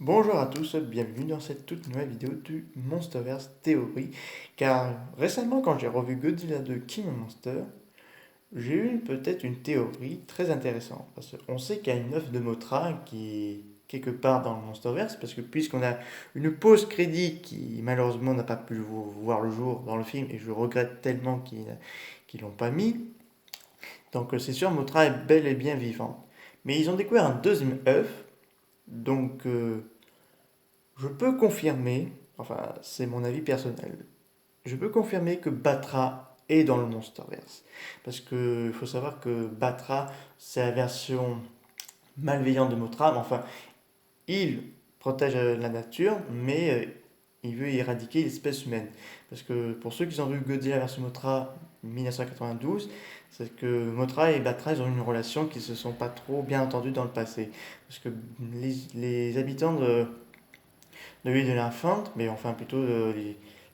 Bonjour à tous, bienvenue dans cette toute nouvelle vidéo du Monsterverse théorie. Car récemment, quand j'ai revu Godzilla de King of Monsters, j'ai eu peut-être une théorie très intéressante. Parce qu'on sait qu'il y a une œuvre de Mothra qui est quelque part dans le Monsterverse, parce que puisqu'on a une pause crédit qui malheureusement n'a pas pu voir le jour dans le film, et je regrette tellement qu'ils l'ont pas mis, donc c'est sûr, Mothra est bel et bien vivante. Mais ils ont découvert un deuxième œuf, donc je peux confirmer, enfin c'est mon avis personnel, je peux confirmer que Batra est dans le Monsterverse. Parce que il faut savoir que Batra, c'est la version malveillante de Mothra, mais enfin, il protège la nature, mais il veut éradiquer l'espèce humaine. Parce que pour ceux qui ont vu Godzilla vs Mothra 1992, c'est que Mothra et Batra, ils ont une relation qui ne se sont pas trop bien entendues dans le passé. Parce que les habitants de l'île de l'Infante, mais enfin plutôt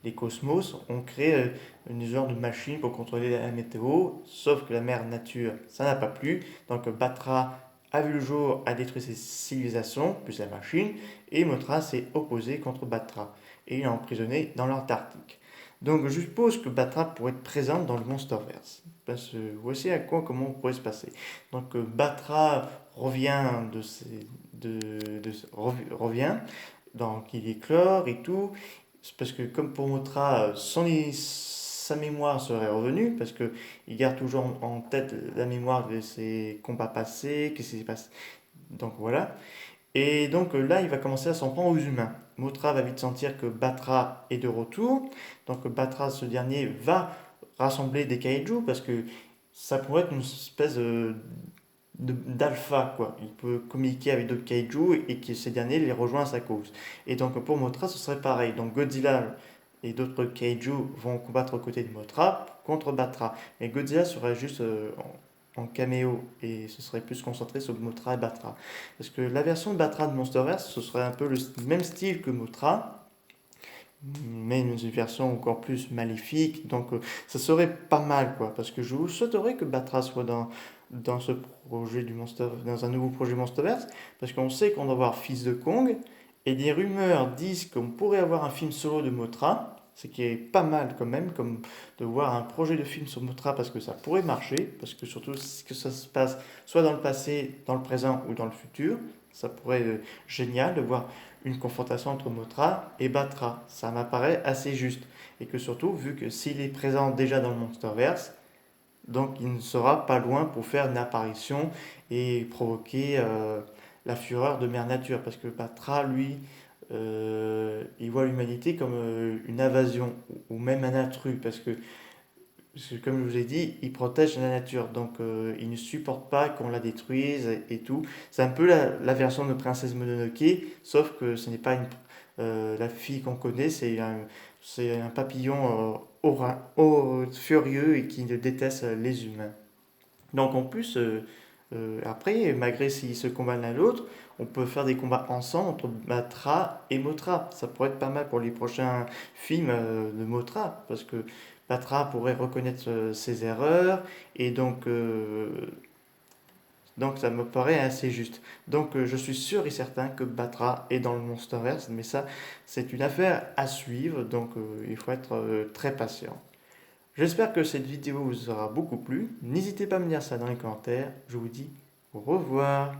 les cosmos, ont créé une genre de machine pour contrôler la météo, sauf que la mère nature, ça n'a pas plu. Donc Batra a vu le jour, a détruit ses civilisations, plus la machine, et Mothra s'est opposé contre Batra, et il l'a emprisonné dans l'Antarctique. Donc je suppose que Batra pourrait être présente dans le Monsterverse. Parce que voici à quoi, comment on pourrait se passer. Donc Batra revient revient donc il éclore et tout. C'est parce que comme pour Mothra, sa mémoire serait revenue, parce que il garde toujours en tête la mémoire de ses combats passés, qu'est-ce qui s'est passé. Donc voilà. Et donc là, il va commencer à s'en prendre aux humains. Mothra va vite sentir que Batra est de retour. Donc Batra, ce dernier, va rassembler des kaiju, parce que ça pourrait être une espèce d'alpha, quoi. Il peut communiquer avec d'autres kaiju et que ces derniers les rejoignent à sa cause. Et donc pour Mothra, ce serait pareil. Donc Godzilla et d'autres kaiju vont combattre aux côtés de Mothra contre Batra. Et Godzilla serait juste en caméo et ce serait plus concentré sur Mothra et Batra. Parce que la version de Batra de Monsterverse, ce serait un peu le même style que Mothra, mais une version encore plus maléfique. Donc ça serait pas mal, quoi. Parce que je vous souhaiterais que Batra soit dans ce projet du Monster, dans un nouveau projet Monsterverse, parce qu'on sait qu'on va avoir Fils de Kong, et des rumeurs disent qu'on pourrait avoir un film solo de Mothra, ce qui est pas mal quand même, comme de voir un projet de film sur Mothra, parce que ça pourrait marcher, parce que surtout que ça se passe soit dans le passé, dans le présent ou dans le futur, ça pourrait être génial de voir une confrontation entre Mothra et Batra. Ça m'apparaît assez juste. Et que surtout, vu que s'il est présent déjà dans le Monsterverse, donc il ne sera pas loin pour faire une apparition et provoquer la fureur de Mère Nature. Parce que Batra, lui, il voit l'humanité comme une invasion ou même un intrus. Parce que comme je vous ai dit, il protège la nature. Donc il ne supporte pas qu'on la détruise et tout. C'est un peu la version de Princesse Mononoke, sauf que ce n'est pas la fille qu'on connaît, c'est un papillon furieux et qui déteste les humains. Donc en plus, après, malgré s'ils se combattent l'un l'autre, on peut faire des combats ensemble entre Batra et Mothra. Ça pourrait être pas mal pour les prochains films de Mothra, parce que Batra pourrait reconnaître ses erreurs, et donc ça me paraît assez juste. Donc je suis sûr et certain que Batra est dans le Monsterverse, mais ça, c'est une affaire à suivre, donc il faut être très patient. J'espère que cette vidéo vous aura beaucoup plu. N'hésitez pas à me dire ça dans les commentaires. Je vous dis au revoir.